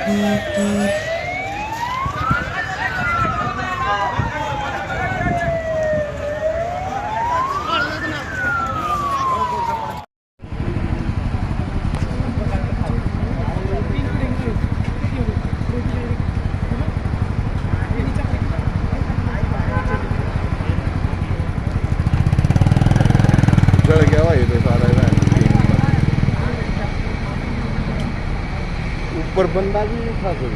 जल गया हुआ ये तो सारा ऊपर बंदा भी नहीं था कोई।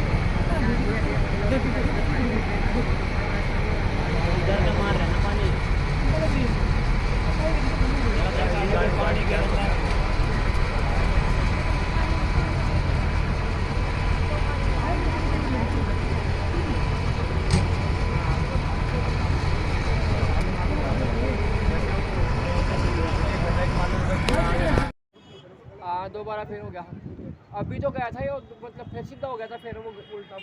दोबारा फिर हो गया। अभी तो गया था ये, मतलब फिर सीधा हो गया था, फिर वो उल्टा।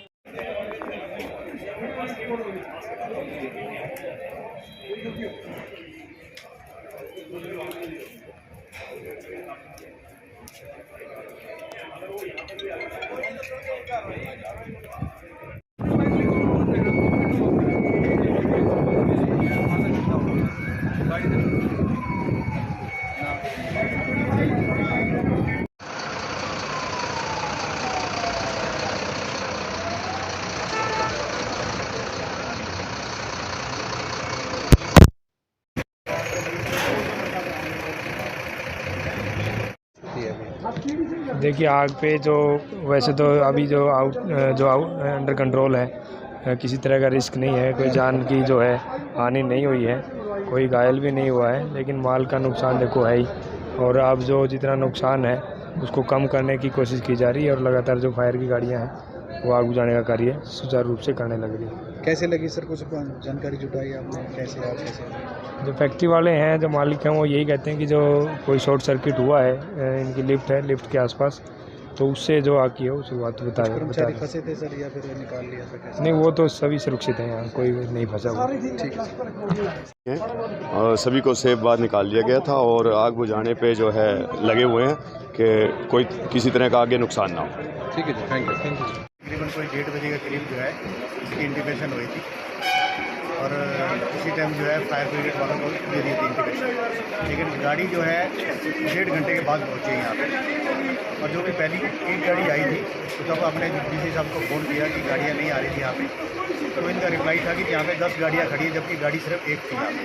देखिए आग पे जो वैसे तो अभी जो अंडर कंट्रोल है, किसी तरह का रिस्क नहीं है, कोई जान की जो है हानि नहीं हुई है, कोई घायल भी नहीं हुआ है, लेकिन माल का नुकसान देखो है ही। और अब जो जितना नुकसान है उसको कम करने की कोशिश की जा रही है और लगातार जो फायर की गाड़ियां हैं वो आग बुझाने का कार्य सुचारू रूप से करने लग रही है। कैसे लगी सर, कुछ जानकारी जुटाई आपने, कैसे आग कैसे? जो फैक्ट्री वाले हैं, जो मालिक हैं, वो यही कहते हैं कि जो कोई शॉर्ट सर्किट हुआ है, इनकी लिफ्ट है, लिफ्ट के आसपास, तो उससे जो आग की है वो शुरुआत बता कर्मचारी फंसे थे सर या फिर निकाल लिया था कैसे? नहीं, वो तो सभी सुरक्षित हैं, यहाँ कोई नहीं फंसा हुआ। और सभी को सेफ बाहर निकाल लिया गया था और आग बुझाने पे जो है लगे हुए हैं कि कोई किसी तरह का आगे नुकसान ना हो। ठीक है जी, थैंक यू। तकरीबन कोई 1:30 बजे के करीब जो है इसकी इंटीमेशन हुई थी और उसी टाइम जो है फायर ब्रिगेड वालों को दे दी थी इंटीमेशन, लेकिन गाड़ी जो है 1.5 घंटे के बाद पहुँची यहाँ पे। और जो भी पहली एक गाड़ी आई थी तो तब आपने डीसी साहब को फ़ोन किया कि गाड़ियाँ नहीं आ रही थी यहाँ पे, तो इनका रिप्लाई था कि यहाँ पे 10 गाड़ियाँ खड़ी है, जबकि गाड़ी सिर्फ एक थी यहाँ पे।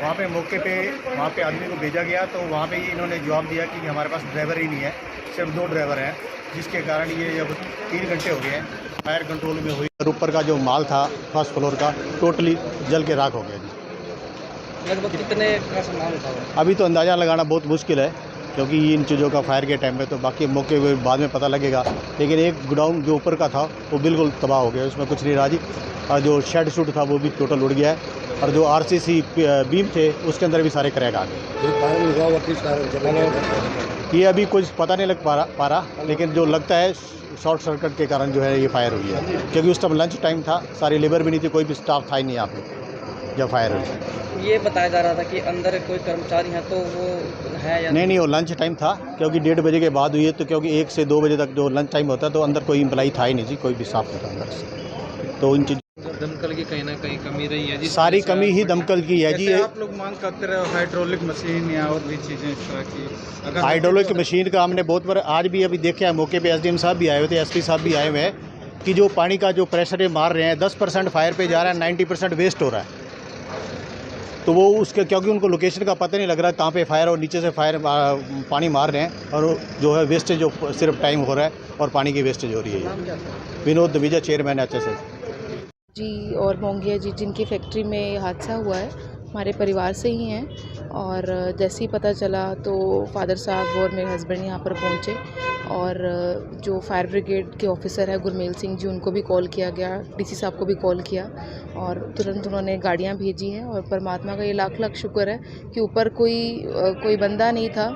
वहाँ पे मौके पे वहाँ पे आदमी को भेजा गया तो वहाँ पे इन्होंने जवाब दिया कि हमारे पास ड्राइवर ही नहीं है, सिर्फ 2 ड्राइवर हैं, जिसके कारण ये जब 3 घंटे हो गए हैं फायर कंट्रोल में हुई। और ऊपर का जो माल था फर्स्ट फ्लोर का टोटली जल के राख हो गया जी। लगभग कितने का सामान था? अभी तो अंदाज़ा लगाना बहुत मुश्किल है क्योंकि इन चीज़ों का फायर के टाइम पे तो बाकी मौके पे बाद में पता लगेगा, लेकिन एक गोडाउन जो ऊपर का था वो बिल्कुल तबाह हो गया, उसमें कुछ नहीं रहा जी। और जो शेड शूट था वो भी टोटल उड़ गया है और जो आरसीसी बीम थे उसके अंदर भी सारे क्रैक आ गए। ये अभी कुछ पता नहीं लग पा रहा, लेकिन जो लगता है शॉर्ट सर्किट के कारण जो है ये फायर हुई है, क्योंकि उस टाइम लंच टाइम था, सारी लेबर भी नहीं थी, कोई भी स्टाफ था ही नहीं यहाँ पे जब फायर हुई। ये बताया जा रहा था कि अंदर कोई कर्मचारी है, तो वो है या नहीं, वो लंच टाइम था क्योंकि 1:30 बजे के बाद हुई है, तो क्योंकि 1 से 2 बजे तक जो लंच टाइम होता है तो अंदर कोई एम्प्लॉई था ही नहीं जी, कोई भी स्टाफ नहीं था अंदर से। तो इन दमकल की कहीं ना कहीं कमी रही है जी, सारी कमी ही दमकल की है जी। आप लोग मांग करते रहे हाइड्रोलिक मशीन या और भी चीज़ें इस तरह की, अगर हाइड्रोलिक मशीन का हमने बहुत बार आज भी अभी देखा है, मौके पे एसडीएम साहब भी आए हुए थे, एसपी साहब भी आए हुए हैं कि जो पानी का जो प्रेशर मार रहे हैं 10% फायर पे जा रहा है, 90% वेस्ट हो रहा है। तो वो उसके क्योंकि उनको लोकेशन का पता नहीं लग रहा कहाँ पे फायर और नीचे से फायर पानी मार रहे हैं और जो है वेस्टेज जो सिर्फ टाइम हो रहा है और पानी की वेस्टेज हो रही है। विनोद दवीजा, चेयरमैन एचएसएस जी और मोंगिया जी, जिनकी फैक्ट्री में हादसा हुआ है, हमारे परिवार से ही हैं। और जैसे ही पता चला तो फादर साहब और मेरे हस्बैंड यहाँ पर पहुँचे और जो फायर ब्रिगेड के ऑफिसर है गुरमेल सिंह जी, उनको भी कॉल किया गया, डीसी साहब को भी कॉल किया और तुरंत उन्होंने गाड़ियाँ भेजी हैं। और परमात्मा का ये लाख लाख शुक्र है कि ऊपर कोई बंदा नहीं था,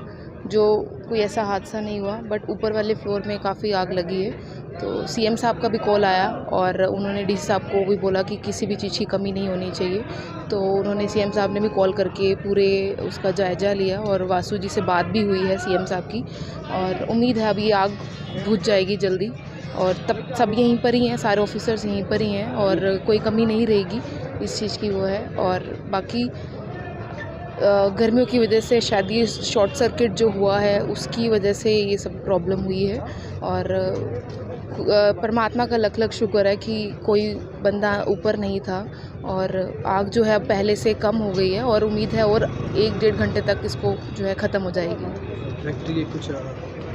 जो कोई ऐसा हादसा नहीं हुआ, बट ऊपर वाले फ्लोर में काफ़ी आग लगी है। तो सीएम साहब का भी कॉल आया और उन्होंने डीसी साहब को भी बोला कि किसी भी चीज़ की कमी नहीं होनी चाहिए। तो उन्होंने सीएम साहब ने भी कॉल करके पूरे उसका जायज़ा लिया और वासु जी से बात भी हुई है सीएम साहब की और उम्मीद है अभी आग बुझ जाएगी जल्दी। और तब सब यहीं पर ही हैं, सारे ऑफिसर्स यहीं पर ही हैं और कोई कमी नहीं रहेगी इस चीज़ की वो है। और बाकी गर्मियों की वजह से शायद ये शॉर्ट सर्किट जो हुआ है उसकी वजह से ये सब प्रॉब्लम हुई है। और परमात्मा का लख लख शुक्र है कि कोई बंदा ऊपर नहीं था और आग जो है अब पहले से कम हो गई है और उम्मीद है और 1-1.5 घंटे तक इसको जो है ख़त्म हो जाएगी। फैक्ट्री के कुछ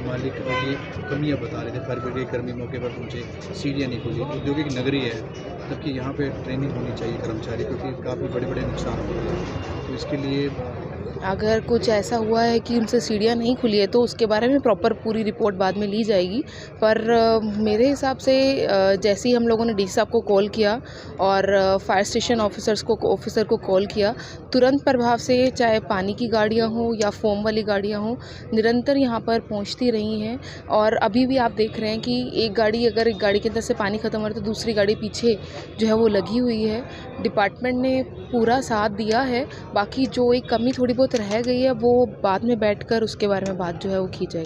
मालिक और ये कमियाँ बता रहे थे, फायर ब्रिगेड कर्मी मौके पर पहुँचे, सीढ़ियाँ नहीं खुली, औद्योगिक नगरी है, जबकि यहाँ पे ट्रेनिंग होनी चाहिए कर्मचारी, क्योंकि काफ़ी बड़े बड़े नुकसान हो रहे हैं। तो इसके लिए अगर कुछ ऐसा हुआ है कि उनसे सीढ़ियाँ नहीं खुली है तो उसके बारे में प्रॉपर पूरी रिपोर्ट बाद में ली जाएगी। पर मेरे हिसाब से जैसे ही हम लोगों ने डीसी साहब को कॉल किया और फायर स्टेशन ऑफिसर को कॉल किया, तुरंत प्रभाव से चाहे पानी की गाड़ियाँ हों या फोम वाली गाड़ियाँ हों, निरंतर यहाँ पर पहुँचती रही हैं। और अभी भी आप देख रहे हैं कि एक गाड़ी के अंदर से पानी ख़त्म हो रहा है तो दूसरी गाड़ी पीछे जो है वो लगी हुई है। डिपार्टमेंट ने पूरा साथ दिया है। बाकी जो एक कमी थोड़ी बहुत रह गई है वो बाद में बैठकर उसके बारे में बात जो है वो की जाएगी।